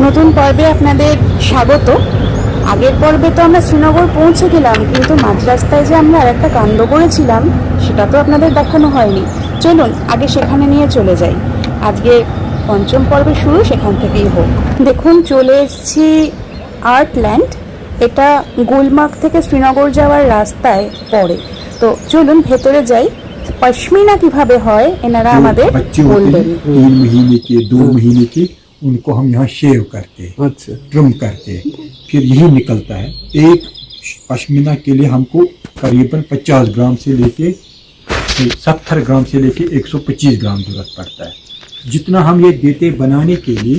নতুন পর্বে আপনাদের স্বাগত। আগের পর্বে তো আমরা শ্রীনগর পৌঁছে গেলাম, কিন্তু মাঝ রাস্তায় যে আমরা আরেকটা কাণ্ড করেছিলাম সেটা তো আপনাদের দেখানো হয়নি। চলুন আগে সেখানে নিয়ে চলে যাই। আজকে পঞ্চম পর্বে শুরু সেখান থেকেই হোক। দেখুন, চলে এসেছি আর্টল্যান্ড। এটা গুলমার্গ থেকে শ্রীনগর যাওয়ার রাস্তায় পড়ে। তো চলুন ভেতরে যাই। পশমিনা কিভাবে হয় এনারা আমাদের বলবেন। 3 महीने के 2 महीने के उनको हम यहाँ शेव करते हैं, अच्छा, ट्रिम करते हैं, फिर यही निकलता है। एक पश्मीना के लिए हमको करीबन 50 ग्राम से लेके 70 ग्राम से लेके 125 ग्राम जरूरत पड़ता है। जितना हम ये देते बनाने के लिए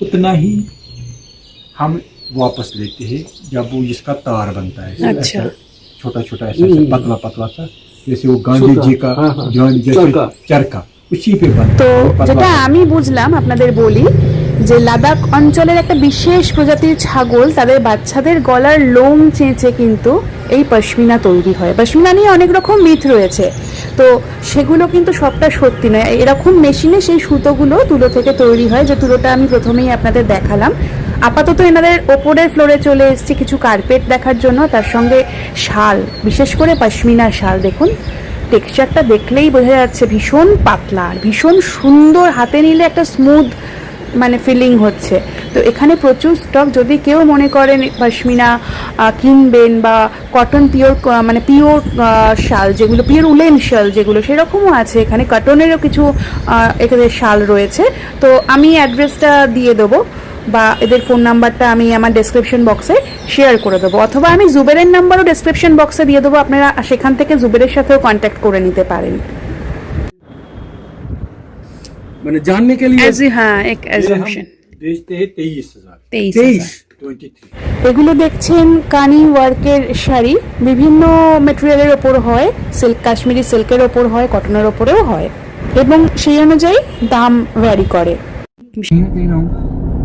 उतना ही हम वापस लेते हैं जब वो इसका तार बनता है। अच्छा। छोटा छोटा ऐसा पतला पतला सा, जैसे वो गांधी जी का जैसे चरखा उसी पे बनता। তো যেটা আমি বুঝলাম আপনাদের বলি যে লাদাখ অঞ্চলের একটা বিশেষ প্রজাতির ছাগল তাদের বাচ্চাদের গলার লোম চেঁচে কিন্তু এই পশমিনা তৈরি হয়। পশমিনা নিয়ে অনেক রকম মিথ রয়েছে, তো সেগুলো কিন্তু সবটা সত্যি নয়। এরকম মেশিনে সেই সুতোগুলো তুলো থেকে তৈরি হয়, যে তুলোটা আমি প্রথমেই আপনাদের দেখালাম। আপাতত এনাদের ওপরের ফ্লোরে চলে এসেছি কিছু কার্পেট দেখার জন্য, তার সঙ্গে শাল, বিশেষ করে পশমিনা শাল। দেখুন টেক্সচারটা দেখলেই বোঝা যাচ্ছে ভীষণ পাতলা আর ভীষণ সুন্দর, হাতে নিলে একটা স্মুথ মানে ফিলিং হচ্ছে। তো এখানে প্রচুর স্টক। যদি কেউ মনে করেন পশমিনা কিনবেন বা কটন পিওর মানে পিওর শাল, যেগুলো পিওর উলেন শাল যেগুলো, সেরকমও আছে এখানে। কটনেরও কিছু এখানে শাল রয়েছে। তো আমি অ্যাড্রেসটা দিয়ে দেবো বা এদের ফোন নাম্বারটা আমি আমার ডেসক্রিপশন বক্সে শেয়ার করে দেবো, অথবা আমি জুবেরের নাম্বারও ডেসক্রিপশন বক্সে দিয়ে দেবো। আপনারা সেখান থেকে জুবেরের সাথেও কন্ট্যাক্ট করে নিতে পারেন। मैंने जानने के लिए হ্যাঁ, এক অ্যাজাম্পশন बेचते हैं 23,000। 23,000। 23। এগুলো দেখছেন কানি ওয়ার্কের শাড়ি, বিভিন্ন মেটেরিয়ালের ওপর হয়। সিল্ক, কাশ্মীরি সিল্কের ওপর হয়, কটনের ওপরেও হয়, এবং সেই অনুযায়ী দাম ভ্যারি করে। कहीं ना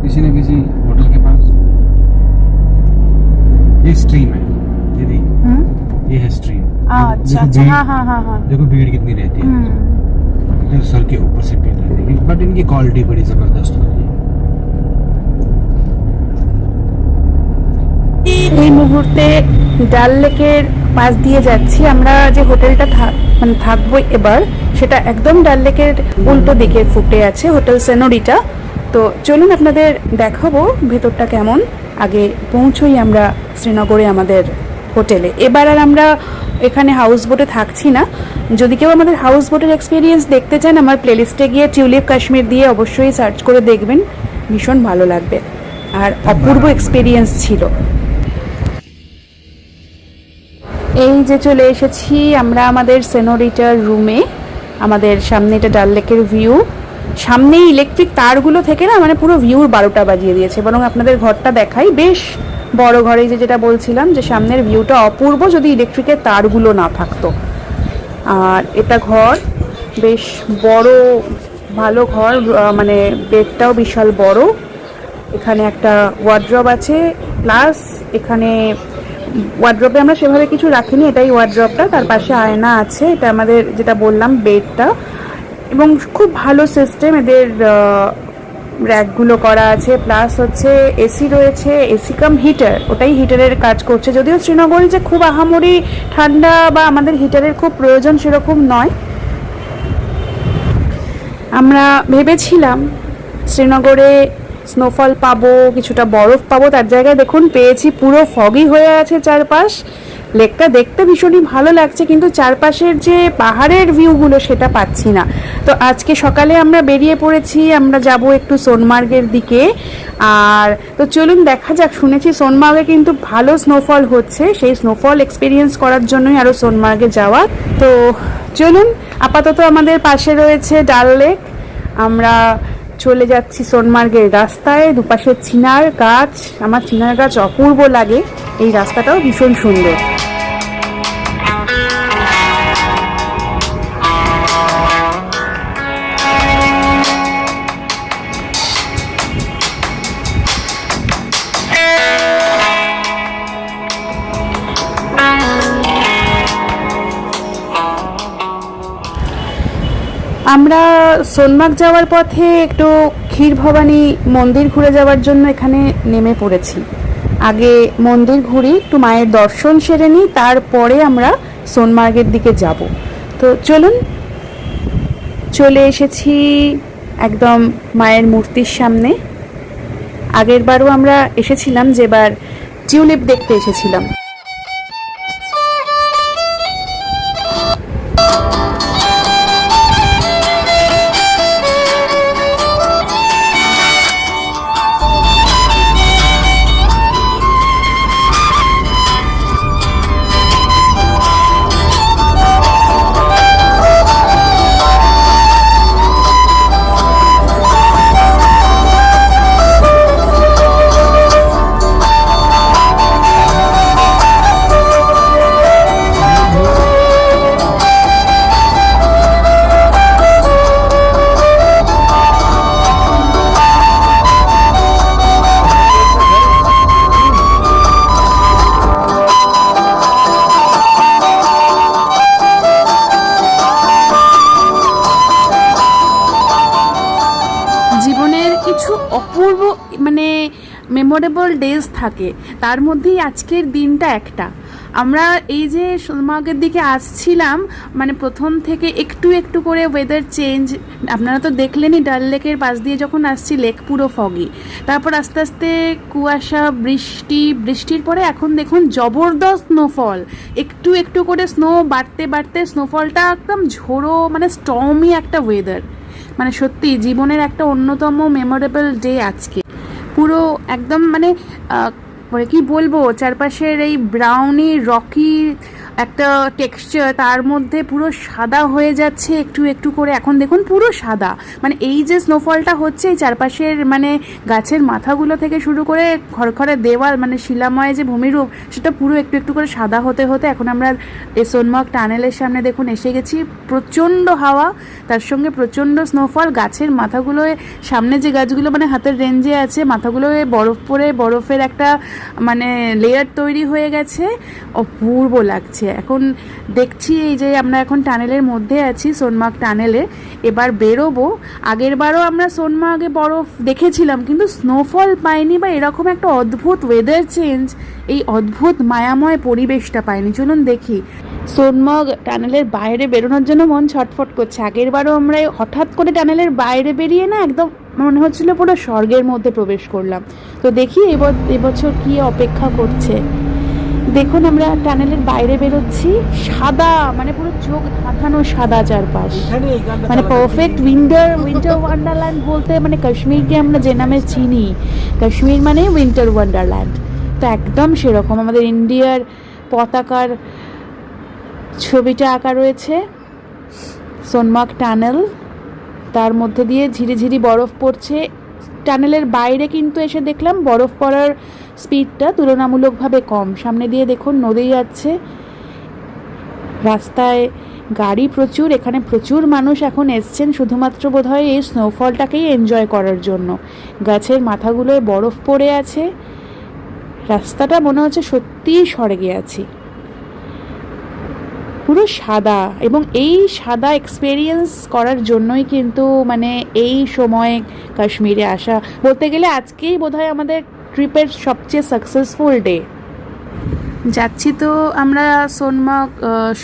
किसी न किसी होटल के पास ये स्ट्रीम है दीदी, ये है स्ट्रीम। अच्छा अच्छा, हाँ हाँ हाँ हाँ। देखो भीड़ कितनी रहती है, सर के ऊपर से भीड़ रहती है, बट इनकी क्वालिटी बड़ी जबरदस्त होती है। এই মুহূর্তে ডাল লেকের পাশ দিয়ে যাচ্ছি আমরা। যে হোটেলটা মানে থাকবো এবার, সেটা একদম ডাল লেকের উল্টো দিকে ফুটে আছে, হোটেল সেনোরিটা। তো চলুন আপনাদের দেখাবো ভেতরটা কেমন। আগে পৌঁছই আমরা শ্রীনগরে আমাদের হোটেলে। এবার আর আমরা এখানে হাউস বোটে থাকছি না। যদি কেউ আমাদের হাউস বোটের এক্সপিরিয়েন্স দেখতে চান, আমার প্লেলিস্টে গিয়ে টিউলিপ কাশ্মীর দিয়ে অবশ্যই সার্চ করে দেখবেন, ভীষণ ভালো লাগবে। আর অপূর্ব এক্সপিরিয়েন্স ছিল। এই যে চলে এসেছি আমরা আমাদের সেনোরিটার রুমে। আমাদের সামনে এটা ডাল লেকের ভিউ, সামনেই ইলেকট্রিক তারগুলো থেকে না মানে পুরো ভিউর 12টা বাজিয়ে দিয়েছে। বরং আপনাদের ঘরটা দেখাই, বেশ বড় ঘরে, যে যেটা বলছিলাম যে সামনের ভিউটা অপূর্ব যদি ইলেকট্রিকের তারগুলো না থাকতো। আর এটা ঘর বেশ বড়, ভালো ঘর, মানে বেডটাও বিশাল বড়। এখানে একটা ওয়ার্ড্রব আছে, প্লাস এখানে ওয়ার্ড্রবে আমরা সেভাবে কিছু রাখিনি, এটাই ওয়ার্ড্রবটা। তার পাশে আয়না আছে। এটা আমাদের যেটা বললাম বেডটা, এবং খুব ভালো সিস্টেম এদের, র্যাকগুলো করা আছে, প্লাস হচ্ছে এসি রয়েছে, এসি কাম হিটার, ওটাই হিটারের কাজ করছে। যদিও শ্রীনগরে যে খুব আহামরি ঠান্ডা বা আমাদের হিটারের খুব প্রয়োজন সেরকম নয়। আমরা ভেবেছিলাম শ্রীনগরে স্নোফল পাবো, কিছুটা বরফ পাবো, তার জায়গায় দেখুন পেয়েছি পুরো ফগি হয়ে আছে চারপাশ। লেকটা দেখতে ভীষণই ভালো লাগছে, কিন্তু চারপাশের যে পাহাড়ের ভিউগুলো সেটা পাচ্ছি না। তো আজকে সকালে আমরা বেরিয়ে পড়েছি, আমরা যাব একটু সোনমার্গের দিকে। আর তো চলুন দেখা যাক। শুনেছি সোনমার্গে কিন্তু ভালো স্নোফল হচ্ছে, সেই স্নোফল এক্সপিরিয়েন্স করার জন্যই আরও সোনমার্গে যাওয়া। তো চলুন, আপাতত আমাদের পাশে রয়েছে ডাল লেক, আমরা চলে যাচ্ছি সোনমার্গের রাস্তায়। দুপাশে চিনার গাছ, আমার চিনার গাছ অপূর্ব লাগে। এই রাস্তাটাও ভীষণ সুন্দর। আমরা সোনমার্গ যাওয়ার পথে একটু ক্ষীর ভবানী মন্দির ঘুরে যাওয়ার জন্য এখানে নেমে পড়েছি। আগে মন্দির ঘুরি, একটু মায়ের দর্শন সেরে নিই, তারপরে আমরা সোনমার্গের দিকে যাব। তো চলুন, চলে এসেছি একদম মায়ের মূর্তির সামনে। আগের বারও আমরা এসেছিলাম, যেবার টিউলিপ দেখতে এসেছিলাম। জীবনের কিছু অপূর্ব মানে মেমোরেবল ডেজ থাকে, তার মধ্যেই আজকের দিনটা একটা। আমরা এই যে সোনমার্গের দিকে আসছিলাম, মানে প্রথম থেকে একটু একটু করে ওয়েদার চেঞ্জ, আপনারা তো দেখলেনই ডাল লেকের পাশ দিয়ে যখন আসছি লেক পুরো ফগি, তারপর আস্তে আস্তে কুয়াশা, বৃষ্টির পরে এখন দেখুন জবরদস্ত স্নোফল, একটু একটু করে স্নো বাড়তে বাড়তে স্নোফলটা একদম ঝোড়ো, মানে স্টর্মি একটা ওয়েদার। মানে সত্যি জীবনের একটা অন্যতম মেমোরেবল ডে আজকে। পুরো একদম মানে কি বলবো, চারপাশের এই ব্রাউনি রকি একটা টেক্সচার, তার মধ্যে পুরো সাদা হয়ে যাচ্ছে একটু একটু করে। এখন দেখুন পুরো সাদা, মানে এই যে স্নোফলটা হচ্ছে এই চারপাশের মানে গাছের মাথাগুলো থেকে শুরু করে খড়খড়ে দেওয়াল, মানে শিলাময় যে ভূমিরূপ, সেটা পুরো একটু একটু করে সাদা হতে হতে এখন আমরা এই সোনমার্গ টানেলের সামনে দেখুন এসে গেছি। প্রচণ্ড হাওয়া, তার সঙ্গে প্রচণ্ড স্নোফল, গাছের মাথাগুলোয়, সামনে যে গাছগুলো মানে হাতের রেঞ্জে আছে, মাথাগুলোয় বরফ পরে বরফের একটা মানে লেয়ার তৈরি হয়ে গেছে, অপূর্ব লাগছে। এখন দেখছি এই যে আমরা এখন টানেলের মধ্যে আছি, সোনমার্গ টানেলে, এবার বেরোবো। আগের বারও আমরা সোনমার্গে বরফ দেখেছিলাম কিন্তু স্নোফল পাইনি, বা এরকম একটা অদ্ভুত ওয়েদার চেঞ্জ, এই অদ্ভুত মায়াময় পরিবেশটা পাইনি। চলুন দেখি। সোনমার্গ টানেলের বাইরে বেরোনোর জন্য মন ছটফট করছে। আগের বারও আমরা হঠাৎ করে টানেলের বাইরে বেরিয়ে না একদম মনে হচ্ছিল পুরো স্বর্গের মধ্যে প্রবেশ করলাম। তো দেখি এবছর কি অপেক্ষা করছে। দেখুন আমরা টানেলের বাইরে বেরোচ্ছি, সাদা মানে পুরো চোখ ধাঁধানো সাদা চারপাশ, মানে পারফেক্ট উইন্টার ওয়ান্ডারল্যান্ড বলতে মানে কাশ্মীরকে আমরা যে নামে চিনি, কাশ্মীর মানে উইন্টার ওয়ান্ডারল্যান্ড, তো একদম সেরকম আমাদের ইন্ডিয়ার পতাকার ছবিটা আঁকা রয়েছে। সোনমার্গ টানেল, তার মধ্যে দিয়ে ঝিরিঝিরি বরফ পড়ছে। টানেলের বাইরে কিন্তু এসে দেখলাম বরফ পড়ার স্পিডটা তুলনামূলকভাবে কম। সামনে দিয়ে দেখুন নদী যাচ্ছে, রাস্তায় গাড়ি প্রচুর, এখানে প্রচুর মানুষ এখন এসছেন শুধুমাত্র বোধহয় এই স্নোফলটাকেই এনজয় করার জন্য। গাছের মাথাগুলোয় বরফ পড়ে আছে, রাস্তাটা মনে হচ্ছে সত্যিই স্বর্গে আছি, পুরো সাদা। এবং এই সাদা এক্সপেরিয়েন্স করার জন্যই কিন্তু মানে এই সময় কাশ্মীরে আসা, বলতে গেলে আজকেই বোধহয় আমাদের ট্রিপের সবচেয়ে সাকসেসফুল ডে। যাচ্ছি তো আমরা সোনমার্গ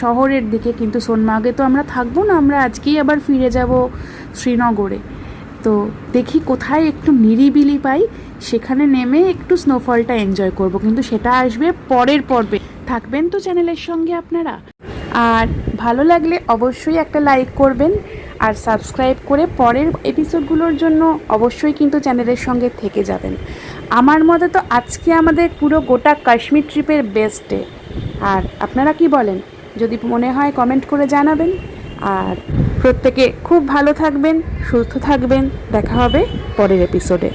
শহরের দিকে, কিন্তু সোনমার্গে তো আমরা থাকবো না, আমরা আজকেই আবার ফিরে যাব শ্রীনগরে। তো দেখি কোথায় একটু নিরিবিলি পাই, সেখানে নেমে একটু স্নোফলটা এনজয় করব, কিন্তু সেটা আসবে পরের পর্বে। থাকবেন তো চ্যানেলের সঙ্গে আপনারা, আর ভালো লাগলে অবশ্যই একটা লাইক করবেন, আর সাবস্ক্রাইব করে পরের এপিসোডগুলোর জন্য অবশ্যই কিন্তু চ্যানেলের সঙ্গে থেকে যাবেন। আমার মতে তো আজকে আমাদের পুরো গোটা কাশ্মীর ট্রিপের বেস্ট ডে। আর আপনারা কি বলেন? যদি মনে হয় কমেন্ট করে জানাবেন। আর প্রত্যেকে খুব ভালো থাকবেন, সুস্থ থাকবেন, দেখা হবে পরের এপিসোডে।